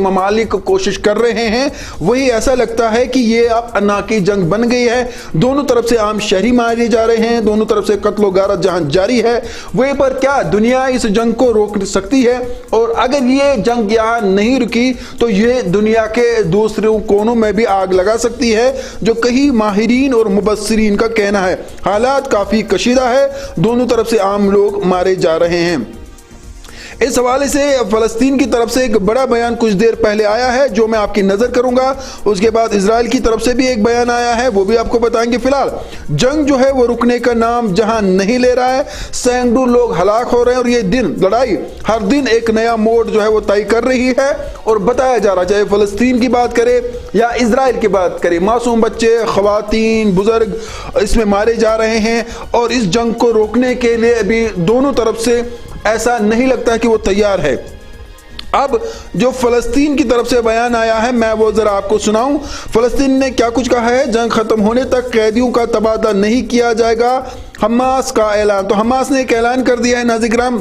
ممالک کوشش کر رہے ہیں وہی ایسا لگتا ہے کہ یہ اب انا کی جنگ بن گئی ہے. دونوں طرف سے عام شہری مارے جا رہے ہیں, دونوں طرف سے قتل و غارت جہاں جاری ہے. وہیں پر کیا دنیا اس جنگ کو روک سکتی ہے؟ اور اگر یہ جنگ یہاں نہیں رکی تو یہ دنیا کے دوسرے کونوں میں بھی آگ لگا سکتی ہے, جو کئی ماہرین اور مبصرین کا کہنا ہے. حالات کافی کشیدہ ہے, دونوں طرف سے عام لوگ مارے جا رہے ہیں. اس حوالے سے فلسطین کی طرف سے ایک بڑا بیان کچھ دیر پہلے آیا ہے جو میں آپ کی نظر کروں گا. اس کے بعد اسرائیل کی طرف سے بھی ایک بیان آیا ہے, وہ بھی آپ کو بتائیں گے. فی الحال جنگ جو ہے وہ رکنے کا نام جہاں نہیں لے رہا ہے, سینکڑوں لوگ ہلاک ہو رہے ہیں اور یہ لڑائی ہر دن ایک نیا موڑ جو ہے وہ طے کر رہی ہے. اور بتایا جا رہا, چاہے فلسطین کی بات کرے یا اسرائیل کی بات کرے, معصوم بچے, خواتین, بزرگ اس میں مارے جا رہے ہیں. اور اس جنگ کو روکنے کے لیے ابھی دونوں طرف سے ایسا نہیں لگتا کہ وہ تیار ہے. اب جو فلسطین کی طرف سے بیان آیا ہے میں وہ ذرا آپ کو سناؤں. فلسطین نے کیا کچھ کہا ہے؟ جنگ ختم ہونے تک قیدیوں کا تبادلہ نہیں کیا جائے گا, حماس کا اعلان. تو حماس نے ایک اعلان کر دیا ہے ناظرین کرام,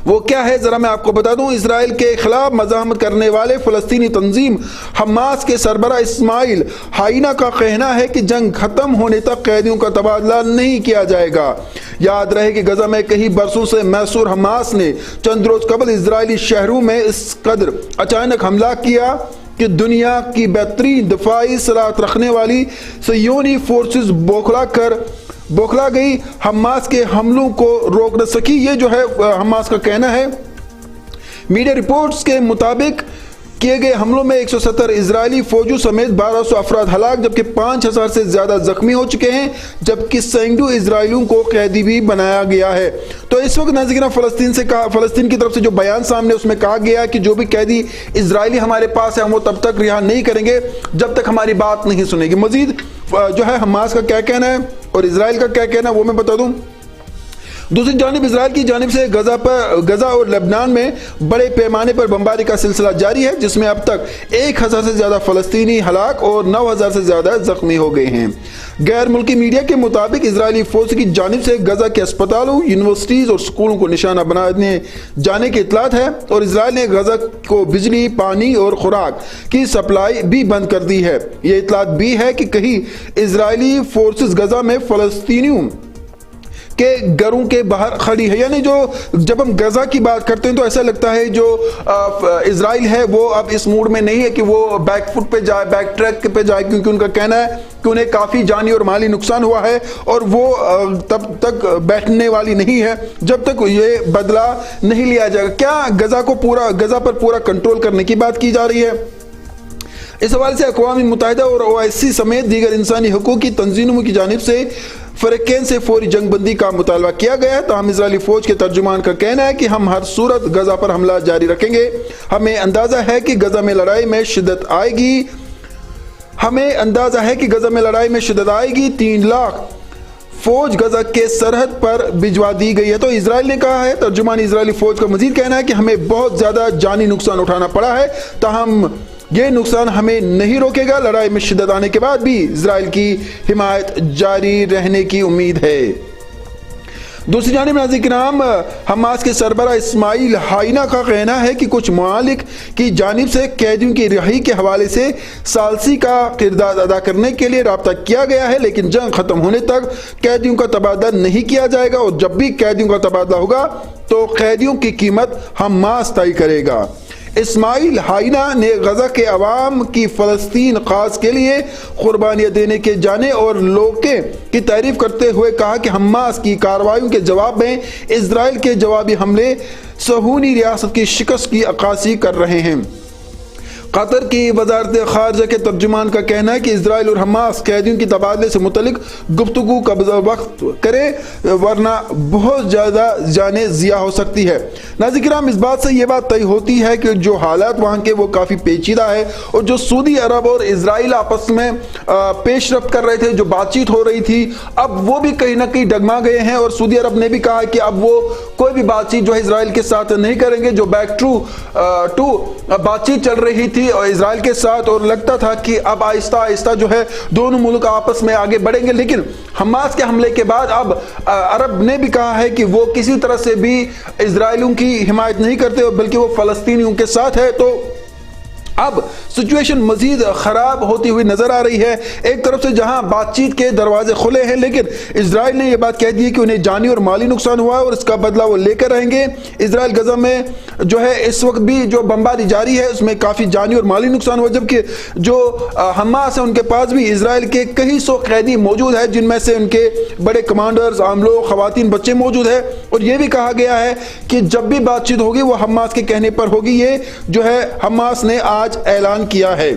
وہ کیا ہے ذرا میں آپ کو بتا دوں. اسرائیل کے خلاف مزاحمت کرنے والے فلسطینی تنظیم حماس کے سربراہ اسماعیل ہائینہ کا کہنا ہے کہ جنگ ختم ہونے تک قیدیوں کا تبادلہ نہیں کیا جائے گا. یاد رہے کہ غزہ میں کئی برسوں سے محصور حماس نے چند روز قبل اسرائیلی شہروں میں اس قدر اچانک حملہ کیا کہ دنیا کی بہترین دفاعی صلاحیت رکھنے والی صہیونی فورسز بوکھلا گئی, حماس کے حملوں کو روک نہ سکی. یہ جو ہے حماس کا کہنا ہے. میڈیا رپورٹس کے مطابق کیے گئے حملوں میں 170 اسرائیلی فوجیوں سمیت 1200 افراد ہلاک, جبکہ 5000 سے زیادہ زخمی ہو چکے ہیں, جبکہ سینکڑوں اسرائیلیوں کو قیدی بھی بنایا گیا ہے. تو اس وقت ناظرین فلسطین کی طرف سے جو بیان سامنے اس میں کہا گیا کہ جو بھی قیدی اسرائیلی ہمارے پاس ہے ہم وہ تب تک رہا نہیں کریں گے جب تک ہماری بات نہیں سنے گی. مزید جو ہے حماس کا کیا کہنا ہے اور اسرائیل کا کیا کہنا ہے وہ میں بتا دوں. دوسری جانب اسرائیل کی جانب سے غزہ اور لبنان میں بڑے پیمانے پر بمباری کا سلسلہ جاری ہے, جس میں اب تک 1000 سے زیادہ فلسطینی ہلاک اور 9000 سے زیادہ زخمی ہو گئے ہیں. غیر ملکی میڈیا کے مطابق اسرائیلی فوج کی جانب سے غزہ کے اسپتالوں, یونیورسٹیز اور سکولوں کو نشانہ بنانے جانے کی اطلاعات ہے, اور اسرائیل نے غزہ کو بجلی, پانی اور خوراک کی سپلائی بھی بند کر دی ہے. یہ اطلاعات بھی ہے کہ کئی اسرائیلی فورسز غزہ میں فلسطینیوں کہ گھروں کے باہر کھڑی ہے. یعنی جو جب ہم غزہ کی بات کرتے ہیں تو ایسا لگتا ہے جو اسرائیل ہے وہ اب اس موڈ میں نہیں ہے کہ وہ بیک فٹ پہ جائے, بیک ٹریک پہ جائے, کیونکہ ان کا کہنا ہے کہ انہیں کافی جانی اور مالی نقصان ہوا ہے اور وہ تب تک بیٹھنے والی نہیں ہے جب تک یہ بدلہ نہیں لیا جائے گا. کیا غزہ پر پورا کنٹرول کرنے کی بات کی جا رہی ہے؟ اس حوالے سے اقوام متحدہ اور OIC سمیت دیگر انسانی حقوق کی تنظیموں کی جانب سے فریقین سے فوری جنگ بندی کا مطالبہ کیا گیا. تاہم اسرائیلی فوج کے ترجمان کا کہنا ہے کہ ہم ہر صورت غزہ پر حملہ جاری رکھیں گے. ہمیں اندازہ ہے کہ غزہ میں لڑائی میں شدت آئے گی. 3 لاکھ فوج غزہ کے سرحد پر بھجوا دی گئی ہے. تو اسرائیل نے کہا ہے, ترجمان اسرائیلی فوج کا مزید کہنا ہے کہ ہمیں بہت زیادہ جانی نقصان اٹھانا پڑا ہے, تاہم یہ نقصان ہمیں نہیں روکے گا. لڑائی میں شدت آنے کے بعد بھی اسرائیل کی حمایت جاری رہنے کی امید ہے. دوسری جانب ناظرین کرام, حماس کے سربراہ اسماعیل ہائینہ کا کہنا ہے کہ کچھ ممالک کی جانب سے قیدیوں کی رہائی کے حوالے سے ثالثی کا کردار ادا کرنے کے لیے رابطہ کیا گیا ہے, لیکن جنگ ختم ہونے تک قیدیوں کا تبادلہ نہیں کیا جائے گا, اور جب بھی قیدیوں کا تبادلہ ہوگا تو قیدیوں کی قیمت حماس طے کرے گا. اسماعیل ہائینہ نے غزہ کے عوام کی فلسطین خاص کے لیے قربانیاں دینے کے جانے اور لوگوں کی تعریف کرتے ہوئے کہا کہ حماس کی کارروائیوں کے جواب میں اسرائیل کے جوابی حملے صہیونی ریاست کی شکست کی عکاسی کر رہے ہیں. قطر کی وزارت خارجہ کے ترجمان کا کہنا ہے کہ اسرائیل اور حماس قیدیوں کی تبادلے سے متعلق گفتگو کا وقت کرے ورنہ بہت زیادہ جانیں ضیاع ہو سکتی ہے. ناظرین کرام, اس بات سے یہ بات طے ہوتی ہے کہ جو حالات وہاں کے وہ کافی پیچیدہ ہے, اور جو سعودی عرب اور اسرائیل آپس میں پیش رفت کر رہے تھے, جو بات چیت ہو رہی تھی, اب وہ بھی کہیں نہ کہیں ڈگما گئے ہیں, اور سعودی عرب نے بھی کہا کہ اب وہ کوئی بھی بات چیت جو ہے اسرائیل کے ساتھ نہیں کریں گے. جو بیک ٹو بات چیت چل رہی تھی اور اسرائیل کے ساتھ, اور لگتا تھا کہ اب آہستہ آہستہ جو ہے دونوں ملک آپس میں آگے بڑھیں گے, لیکن حماس کے حملے کے بعد اب عرب نے بھی کہا ہے کہ وہ کسی طرح سے بھی اسرائیلیوں کی حمایت نہیں کرتے بلکہ وہ فلسطینیوں کے ساتھ ہے. تو اب سچویشن مزید خراب ہوتی ہوئی نظر آ رہی ہے۔ ایک طرف سے جہاں بات چیت کے دروازے کھلے ہیں، لیکن اسرائیل نے یہ بات کہہ دی کہ انہیں جانی اور مالی نقصان ہوا اور اس کا بدلہ وہ لے کر رہیں گے۔ اسرائیل غزہ میں جو ہے اس وقت بھی جو بمباری جاری ہے اس میں کافی جانی اور مالی نقصان ہوا، جبکہ جو حماس ہے ان کے پاس بھی اسرائیل کے کئی سو قیدی موجود ہیں، جن میں سے ان کے بڑے کمانڈرز، عام لوگ، خواتین، بچے موجود ہیں، اور یہ بھی کہا گیا ہے کہ جب بھی بات چیت ہوگی وہ حماس کے کہنے پر ہوگی۔ یہ جو ہے حماس نے آج اعلان کیا ہے۔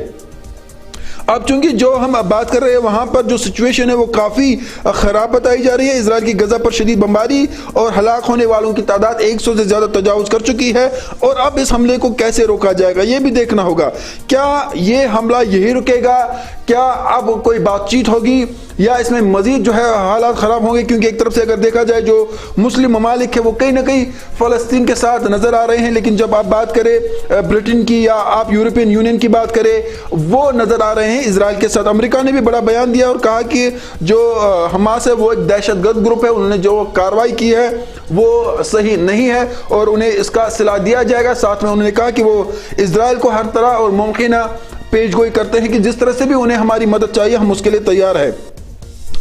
اب چونکہ جو ہم اب بات کر رہے ہیں وہاں پر جو سچویشن ہے وہ کافی خراب بتائی جا رہی ہے۔ اسرائیل کی غزہ پر شدید بمباری اور ہلاک ہونے والوں کی تعداد 100 سے زیادہ تجاوز کر چکی ہے، اور اب اس حملے کو کیسے روکا جائے گا یہ بھی دیکھنا ہوگا۔ کیا یہ حملہ یہی رکے گا؟ کیا اب کوئی بات چیت ہوگی یا اس میں مزید جو ہے حالات خراب ہوں گے؟ کیونکہ ایک طرف سے اگر دیکھا جائے جو مسلم ممالک ہے وہ کہیں نہ کہیں فلسطین کے ساتھ نظر آ رہے ہیں، لیکن جب آپ بات کریں برٹن کی یا آپ یورپین یونین کی بات کریں وہ نظر آ رہے ہیں اسرائیل کے ساتھ۔ امریکہ نے بھی بڑا بیان دیا اور کہا کہ جو حماس ہے وہ ایک دہشت گرد گروپ ہے، انہوں نے جو کارروائی کی ہے وہ صحیح نہیں ہے اور انہیں اس کا صلاح دیا جائے گا۔ ساتھ میں انہوں نے کہا کہ وہ اسرائیل کو ہر طرح اور ممکنہ پیش گوئی کرتے ہیں کہ جس طرح سے بھی انہیں ہماری مدد چاہیے ہم اس کے لیے تیار ہیں۔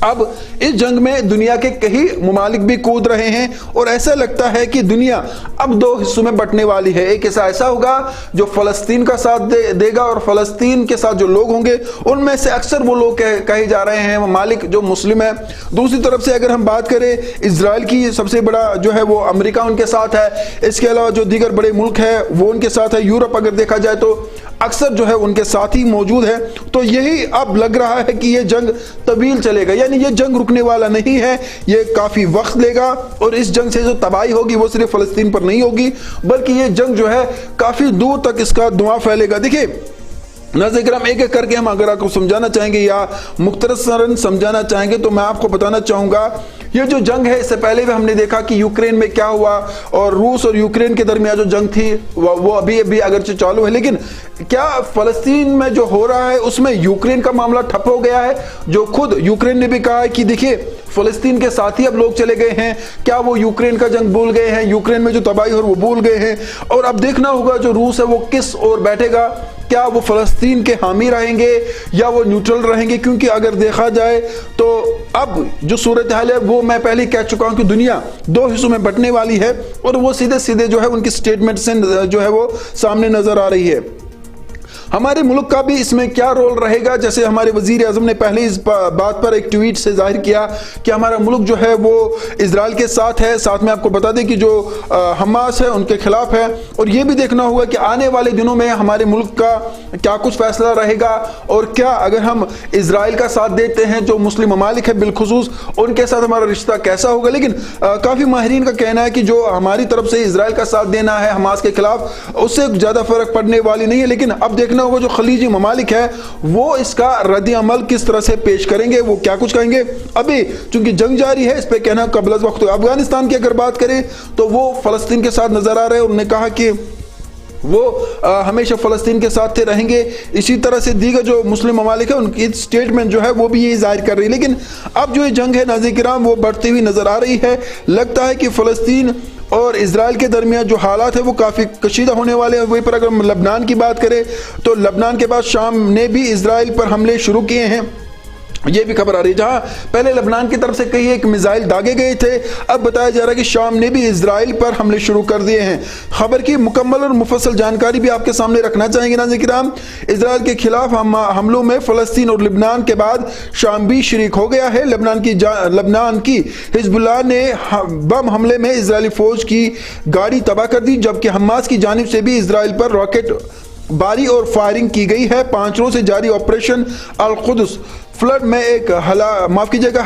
اب اس جنگ میں دنیا کے کئی ممالک بھی کود رہے ہیں اور ایسا لگتا ہے کہ دنیا اب دو حصوں میں بٹنے والی ہے۔ ایک حصہ ایسا ہوگا جو فلسطین کا ساتھ دے گا اور فلسطین کے ساتھ جو لوگ ہوں گے ان میں سے اکثر وہ لوگ کہے جا رہے ہیں ممالک جو مسلم ہیں۔ دوسری طرف سے اگر ہم بات کریں اسرائیل کی، سب سے بڑا جو ہے وہ امریکہ ان کے ساتھ ہے، اس کے علاوہ جو دیگر بڑے ملک ہیں وہ ان کے ساتھ ہے، یورپ اگر دیکھا جائے تو اکثر جو ہے ان کے ساتھ ہی موجود ہے۔ تو یہی اب لگ رہا ہے کہ یہ جنگ طویل چلے گا، یعنی یہ جنگ رکنے والا نہیں ہے، یہ کافی وقت لے گا، اور اس جنگ سے جو تباہی ہوگی وہ صرف فلسطین پر نہیں ہوگی بلکہ یہ جنگ جو ہے کافی دور تک اس کا دھواں پھیلے گا۔ دیکھیں ناظرین کرام، ایک ایک کر کے ہم اگر آپ کو سمجھانا چاہیں گے یا مختصراً سمجھانا چاہیں گے تو میں آپ کو بتانا چاہوں گا یہ جو جنگ ہے اس سے پہلے بھی ہم نے دیکھا کہ یوکرین میں کیا ہوا، اور روس اور یوکرین کے درمیان جو جنگ تھی وہ ابھی اگرچہ چالو ہے، لیکن کیا فلسطین میں جو ہو رہا ہے اس میں یوکرین کا معاملہ ٹھپ ہو گیا ہے؟ جو خود یوکرین نے بھی کہا ہے کہ دیکھیے فلسطین کے ساتھ ہی اب لوگ چلے گئے ہیں، کیا وہ یوکرین کا جنگ بھول گئے ہیں؟ یوکرین میں جو تباہی ہو وہ بھول گئے ہیں؟ اور اب دیکھنا ہوگا جو روس ہے وہ کس اور بیٹھے گا، کیا وہ فلسطین کے حامی رہیں گے یا وہ نیوٹرل رہیں گے؟ کیونکہ اگر دیکھا جائے تو اب جو صورتحال ہے وہ میں پہلے کہہ چکا ہوں کہ دنیا دو حصوں میں بٹنے والی ہے، اور وہ سیدھے جو ہے ان کی سٹیٹمنٹ سے جو ہے وہ سامنے نظر آ رہی ہے۔ ہمارے ملک کا بھی اس میں کیا رول رہے گا؟ جیسے ہمارے وزیر اعظم نے پہلے اس بات پر ایک ٹویٹ سے ظاہر کیا کہ ہمارا ملک جو ہے وہ اسرائیل کے ساتھ ہے، ساتھ میں آپ کو بتا دیں کہ جو حماس ہے ان کے خلاف ہے، اور یہ بھی دیکھنا ہوگا کہ آنے والے دنوں میں ہمارے ملک کا کیا کچھ فیصلہ رہے گا، اور کیا اگر ہم اسرائیل کا ساتھ دیتے ہیں جو مسلم ممالک ہے بالخصوص ان کے ساتھ ہمارا رشتہ کیسا ہوگا۔ لیکن کافی ماہرین کا کہنا ہے کہ جو ہماری طرف سے اسرائیل کا ساتھ دینا ہے حماس کے خلاف اس سے زیادہ فرق پڑنے والی نہیں ہے، لیکن اب دیکھنا ہوگا جو خلیجی ممالک ہے وہ اس کا رد عمل کس طرح سے پیش کریں گے، وہ کیا کچھ کہیں گے۔ ابھی چونکہ جنگ جاری ہے اس پہ کہنا قبل از وقت۔ افغانستان کی اگر بات کریں تو وہ فلسطین کے ساتھ نظر آ رہے ہیں، انہوں نے کہا کہ وہ ہمیشہ فلسطین کے ساتھ رہیں گے۔ اسی طرح سے دیگر جو مسلم ممالک ہیں ان کی سٹیٹمنٹ جو ہے وہ بھی یہی ظاہر کر رہی ہے۔ لیکن اب جو یہ جنگ ہے ناظرین کرام وہ بڑھتی ہوئی نظر آ رہی ہے، لگتا ہے کہ فلسطین اور اسرائیل کے درمیان جو حالات ہیں وہ کافی کشیدہ ہونے والے ہیں۔ وہیں پر اگر لبنان کی بات کریں تو لبنان کے بعد شام نے بھی اسرائیل پر حملے شروع کیے ہیں، یہ بھی خبر آ رہی ہے۔ جہاں پہلے لبنان کی طرف سے کئی ایک میزائل داغے گئے تھے، اب بتایا جا رہا ہے کہ شام نے بھی اسرائیل پر حملے شروع کر دیے ہیں۔ خبر کی مکمل اور مفصل جانکاری بھی آپ کے سامنے رکھنا چاہیں گے ناظرین کرام۔ اسرائیل کے خلاف حملوں میں فلسطین اور لبنان کے بعد شام بھی شریک ہو گیا ہے۔ لبنان کی حزب اللہ نے بم حملے میں اسرائیلی فوج کی گاڑی تباہ کر دی، جبکہ حماس کی جانب سے بھی اسرائیل پر راکٹ باری اور فائرنگ کی گئی ہے۔ 5 روز سے جاری آپریشن القدس فلڈ میں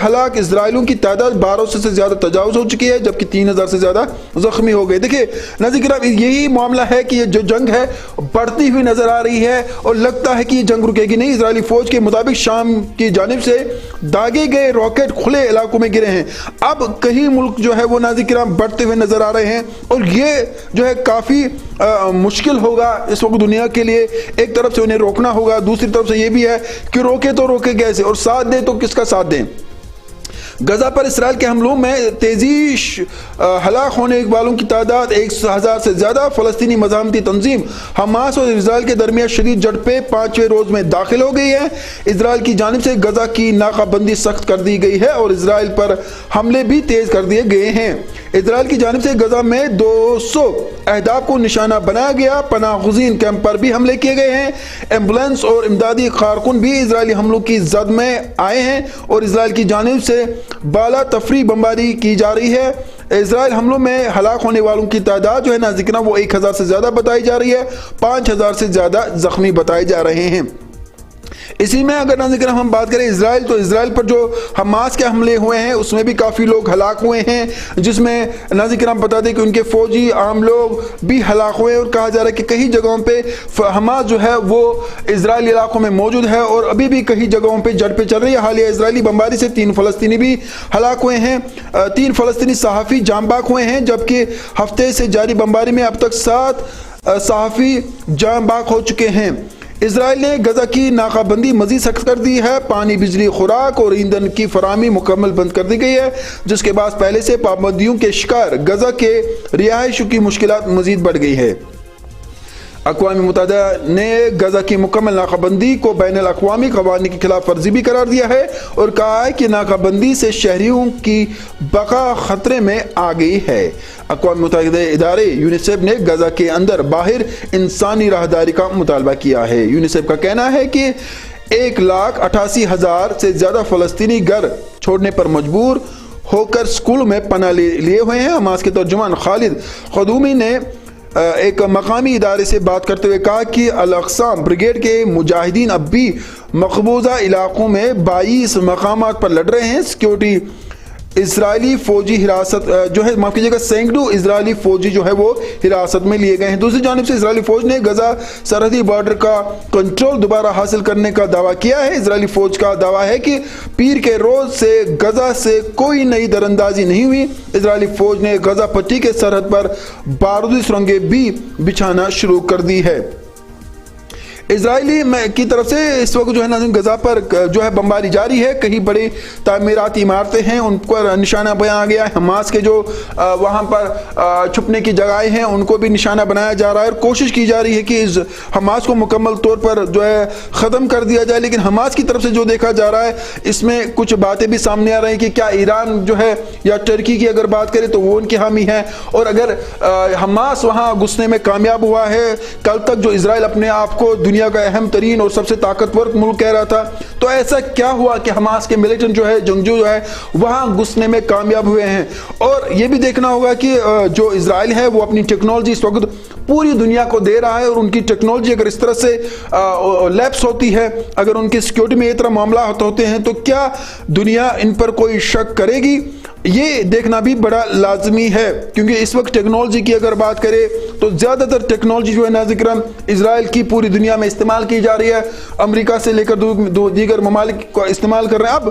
ہلاک اسرائیلیوں کی تعداد 1200 سے زیادہ تجاوز ہو چکی ہے، جبکہ 3000 سے زیادہ زخمی ہو گئے۔ دیکھیں ناظرین کرام یہی معاملہ ہے کہ یہ جو جنگ ہے بڑھتی ہوئی نظر آ رہی ہے اور لگتا ہے کہ یہ جنگ رکے گی نہیں۔ اسرائیلی فوج کے مطابق شام کی جانب سے داغے گئے راکٹ کھلے علاقوں میں گرے ہیں۔ اب کئی ملک جو ہے وہ ناظرین کرام بڑھتے ہوئے نظر آ رہے ہیں، اور یہ جو ہے کافی مشکل ہوگا اس وقت دنیا کے لیے۔ ایک طرف سے انہیں روکنا ہوگا، دوسری طرف سے یہ بھی ہے کہ روکے تو روکے کیسے، اور ساتھ دیں تو کس کا ساتھ دیں۔ غزہ پر اسرائیل کے حملوں میں تیزی، ہلاک ہونے والوں کی تعداد 1,000 سے زیادہ۔ فلسطینی مزاحمتی تنظیم حماس اور اسرائیل کے درمیان شدید جھڑپیں 5ویں روز میں داخل ہو گئی ہیں۔ اسرائیل کی جانب سے غزہ کی ناکہ بندی سخت کر دی گئی ہے اور اسرائیل پر حملے بھی تیز کر دیے گئے ہیں۔ اسرائیل کی جانب سے غزہ میں 200 اہداف کو نشانہ بنایا گیا۔ پناہ گزین کیمپ پر بھی حملے کیے گئے ہیں۔ ایمبولینس اور امدادی کارکن بھی اسرائیلی حملوں کی زد میں آئے ہیں اور اسرائیل کی جانب سے بالا تفریح بمباری کی جا رہی ہے۔ اسرائیل حملوں میں ہلاک ہونے والوں کی تعداد جو ہے ناظرین وہ 1,000 سے زیادہ بتائی جا رہی ہے، 5,000 سے زیادہ زخمی بتائے جا رہے ہیں۔ اسی میں اگر ناظرین ہم بات کریں اسرائیل، تو اسرائیل پر جو حماس کے حملے ہوئے ہیں اس میں بھی کافی لوگ ہلاک ہوئے ہیں، جس میں ناظرین ہم بتا دیں کہ ان کے فوجی عام لوگ بھی ہلاک ہوئے، اور کہا جا رہا ہے کہ کئی جگہوں پہ حماس جو ہے وہ اسرائیلی علاقوں میں موجود ہے اور ابھی بھی کئی جگہوں پہ جھڑپیں چل رہی ہے۔ حالیہ اسرائیلی بمباری سے 3 فلسطینی بھی ہلاک ہوئے ہیں، 3 فلسطینی صحافی جاں بحق ہوئے ہیں، جبکہ ہفتے سے جاری بمباری میں اب تک 7 صحافی جاں بحق ہو چکے ہیں۔ اسرائیل نے غزہ کی ناکہ بندی مزید سخت کر دی ہے۔ پانی، بجلی، خوراک اور ایندھن کی فراہمی مکمل بند کر دی گئی ہے، جس کے بعد پہلے سے پابندیوں کے شکار غزہ کے رہائشیوں کی مشکلات مزید بڑھ گئی ہے۔ اقوام متحدہ نے غزہ کی مکمل ناکہ بندی کو بین الاقوامی قوانین کی خلاف ورزی بھی قرار دیا ہے اور کہا ہے کہ ناکہ بندی سے شہریوں کی بقا خطرے میں آ گئی ہے۔ اقوام متحدہ ادارے یونیسیف نے غزہ کے اندر باہر انسانی راہداری کا مطالبہ کیا ہے۔ یونیسیف کا کہنا ہے کہ 1,88,000 سے زیادہ فلسطینی گھر چھوڑنے پر مجبور ہو کر سکولوں میں پناہ لیے ہوئے ہیں۔ حماس کے ترجمان خالد خدومی نے ایک مقامی ادارے سے بات کرتے ہوئے کہا کہ الاقصی بریگیڈ کے مجاہدین اب بھی مقبوضہ علاقوں میں 22 مقامات پر لڑ رہے ہیں۔ سیکیورٹی اسرائیلی فوجی حراست جو ہے معاف کیجیے گا سینکڑوں اسرائیلی فوجی جو ہے وہ حراست میں لیے گئے ہیں۔ دوسری جانب سے اسرائیلی فوج نے غزہ سرحدی بارڈر کا کنٹرول دوبارہ حاصل کرنے کا دعویٰ کیا ہے۔ اسرائیلی فوج کا دعویٰ ہے کہ پیر کے روز سے غزہ سے کوئی نئی دراندازی نہیں ہوئی۔ اسرائیلی فوج نے غزہ پٹی کے سرحد پر بارودی سرنگیں بھی بچھانا شروع کر دی ہے۔ اسرائیلی کی طرف سے اس وقت جو ہے ناظرین غزہ پر جو ہے بمباری جاری ہے۔ کئی بڑی تعمیراتی عمارتیں ہیں ان پر نشانہ بنایا آ گیا ہے۔ حماس کے جو وہاں پر چھپنے کی جگہیں ہیں ان کو بھی نشانہ بنایا جا رہا ہے اور کوشش کی جا رہی ہے کہ اس حماس کو مکمل طور پر جو ہے ختم کر دیا جائے، لیکن حماس کی طرف سے جو دیکھا جا رہا ہے اس میں کچھ باتیں بھی سامنے آ رہی ہیں کہ کیا ایران جو ہے یا ترکی کی اگر بات کرے تو وہ ان کی حامی ہے، اور اگر حماس وہاں گھسنے میں کامیاب ہوا ہے، کل تک جو اسرائیل اپنے آپ کو دنیا کا اہم ترین اور سب سے طاقتور ملک کہہ رہا تھا، تو ایسا کیا ہوا کہ حماس کے ملیٹنٹ جو ہے جنگجو جو ہے وہاں گھسنے میں کامیاب ہوئے ہیں؟ اور یہ بھی دیکھنا ہوگا کہ جو اسرائیل ہے وہ اپنی ٹیکنالوجی اس وقت پوری دنیا کو دے رہا ہے، اور ان کی ٹیکنالوجی اگر اس طرح سے لیپس ہوتی ہے، اگر ان کی سیکیورٹی میں یہ طرح معاملات ہوتے ہیں تو کیا دنیا ان پر کوئی شک کرے گی؟ یہ دیکھنا بھی بڑا لازمی ہے، کیونکہ اس وقت ٹیکنالوجی کی اگر بات کرے تو زیادہ تر ٹیکنالوجی جو ہے ناظرین کرام اسرائیل کی پوری دنیا میں استعمال کی جا رہی ہے، امریکہ سے لے کر دیگر ممالک کو استعمال کر رہے ہیں۔ اب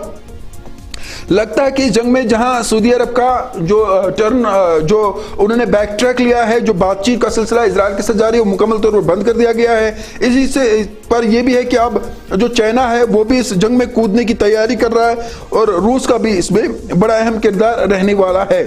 لگتا ہے کہ اس جنگ میں جہاں سعودی عرب کا جو ٹرن جو انہوں نے بیک ٹریک لیا ہے، جو بات چیت کا سلسلہ اسرائیل کے ساتھ جاری ہے وہ مکمل طور پر بند کر دیا گیا ہے۔ اسی سے پر یہ بھی ہے کہ اب جو چائنا ہے وہ بھی اس جنگ میں کودنے کی تیاری کر رہا ہے اور روس کا بھی اس میں بڑا اہم کردار رہنے والا ہے۔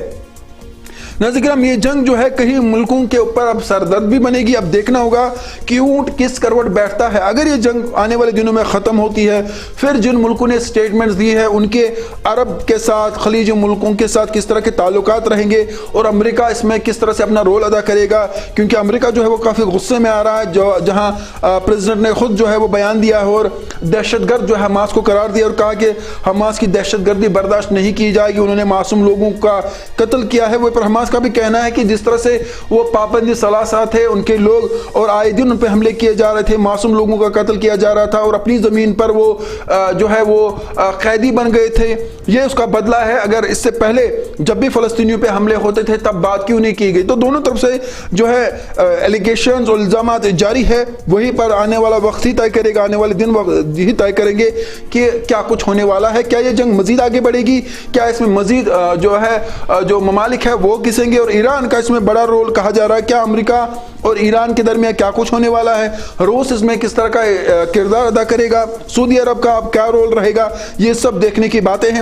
ناظرین یہ جنگ جو ہے کئی ملکوں کے اوپر اب سردرد بھی بنے گی۔ اب دیکھنا ہوگا کہ اونٹ کس کروٹ بیٹھتا ہے۔ اگر یہ جنگ آنے والے دنوں میں ختم ہوتی ہے، پھر جن ملکوں نے سٹیٹمنٹس دی ہے ان کے عرب کے ساتھ، خلیجی ملکوں کے ساتھ کس طرح کے تعلقات رہیں گے، اور امریکہ اس میں کس طرح سے اپنا رول ادا کرے گا، کیونکہ امریکہ جو ہے وہ کافی غصے میں آ رہا ہے، جہاں پریزیڈنٹ نے خود جو ہے وہ بیان دیا ہے اور دہشت گرد جو ہے حماس کو قرار دیا اور کہا کہ حماس کی دہشت گردی برداشت نہیں کی جائے گی، انہوں نے معصوم لوگوں کا قتل کیا ہے۔ وہ پر حماس کا بھی کہنا ہے کہ جس طرح سے وہ پابندی ثلاثہ تھے ان کے لوگ اور آئے دن ان پہ حملے کیے جا رہے تھے، معصوم لوگوں کا قتل کیا جا رہا تھا اور اپنی زمین پر وہ جو ہے وہ قیدی بن گئے تھے، یہ اس کا بدلہ ہے۔ اگر اس سے پہلے جب بھی فلسطینیوں پہ حملے ہوتے تھے تب بات کیوں نہیں کی گئی؟ تو دونوں طرف سے جو ہے ایلیگیشنز اور الزامات جاری ہے، وہی پر آنے والا وقت ہی طے کرے گا، آنے والے دن ہی طے کریں گے کہ کیا کچھ ہونے والا ہے۔ کیا یہ جنگ مزید آگے بڑھے گی؟ کیا اس میں مزید جو ہے جو ممالک ہے وہ گھسیں گے؟ اور ایران کا اس میں بڑا رول کہا جا رہا ہے، کیا امریکہ اور ایران کے درمیان کیا کچھ ہونے والا ہے؟ روس اس میں کس طرح کا کردار ادا کرے گا؟ سعودی عرب کا اب کیا رول رہے گا؟ یہ سب دیکھنے کی باتیں ہیں۔